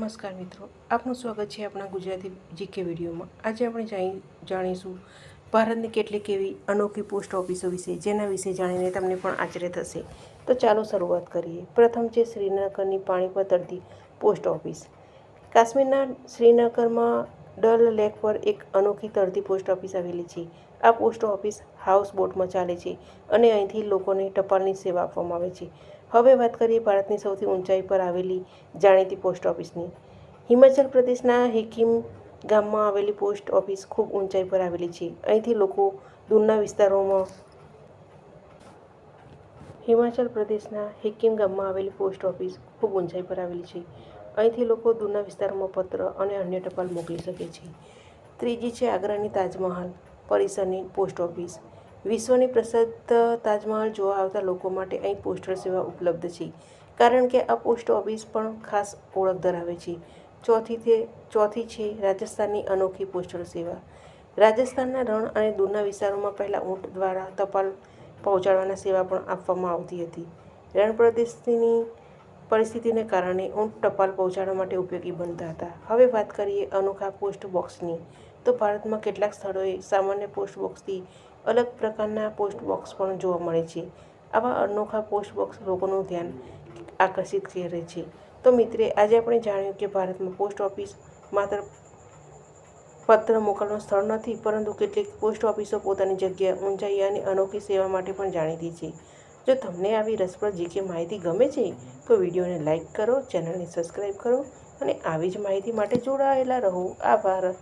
નમસ્કાર મિત્રો, આપનું સ્વાગત છે આપણા ગુજરાતી જીકે વિડીયોમાં। આજે આપણે જાણીશું ભારતની કેટલીક એવી અનોખી પોસ્ટ ઓફિસો વિશે, જેના વિશે જાણીને તમને પણ આશ્ચર્ય થશે। તો ચાલો શરૂઆત કરીએ। પ્રથમ છે શ્રીનગરની પાણી પર તરતી પોસ્ટ ઓફિસ। કાશ્મીરના શ્રીનગરમાં ડલ લેક પર એક અનોખી તરતી પોસ્ટ ઓફિસ આવેલી છે। આ પોસ્ટ ઓફિસ હાઉસ બોટમાં ચાલે છે અને અહીંથી લોકોને ટપાલની સેવા આપવામાં આવે છે। હવે વાત કરીએ ભારતની સૌથી ઊંચાઈ પર આવેલી જાણીતી પોસ્ટ ઓફિસની। હિમાચલ પ્રદેશના હિકિમ ગામમાં આવેલી પોસ્ટ ઓફિસ ખૂબ ઊંચાઈ પર આવેલી છે। અહીંથી લોકો દૂરના વિસ્તારોમાં હિમાચલ પ્રદેશના હિકિમ ગામમાં આવેલી પોસ્ટ ઓફિસ ખૂબ ઊંચાઈ પર આવેલી છે। અહીંથી લોકો દૂરના વિસ્તારોમાં પત્ર અને અન્ય ટપાલ મોકલી શકે છે। ત્રીજી છે આગ્રાની તાજમહાલ પરિસરની પોસ્ટ ઓફિસ। વિશ્વની પ્રસિદ્ધ તાજમહાલ જોવા આવતા લોકો માટે અહીં પોસ્ટલ સેવા ઉપલબ્ધ છે, કારણ કે આ પોસ્ટ ઓફિસ પણ ખાસ ઓળખ ધરાવે છે। ચોથી છે રાજસ્થાનની અનોખી પોસ્ટલ સેવા। રાજસ્થાનના રણ અને દૂરના વિસ્તારોમાં પહેલાં ઊંટ દ્વારા ટપાલ પહોંચાડવાની સેવા પણ આપવામાં આવતી હતી। રણ પ્રદેશની પરિસ્થિતિને કારણે ઊંટ ટપાલ પહોંચાડવા માટે ઉપયોગી બનતા હતા। હવે વાત કરીએ અનોખા પોસ્ટ બોક્સની, તો ભારતમાં કેટલાક સ્થળોએ સામાન્ય પોસ્ટ બોક્સથી અલગ પ્રકારના પોસ્ટ બોક્સ પણ જોવા મળે છે। આવા અનોખા પોસ્ટ બોક્સ લોકોનું ધ્યાન આકર્ષિત કરે છે। તો મિત્રે, આજે આપણે જાણ્યું કે ભારતમાં પોસ્ટ ઓફિસ માત્ર પત્ર મોકલવાનું સ્થળ નથી, પરંતુ કેટલીક પોસ્ટ ઓફિસો પોતાની જગ્યા, ઊંચાઈ અને અનોખી સેવા માટે પણ જાણીતી છે। જો તમને આવી રસપ્રદ જીકે માહિતી ગમે છે, તો વિડીયોને લાઇક કરો, ચેનલને સબસ્ક્રાઇબ કરો અને આવી જ માહિતી માટે જોડાયેલા રહો। આભાર।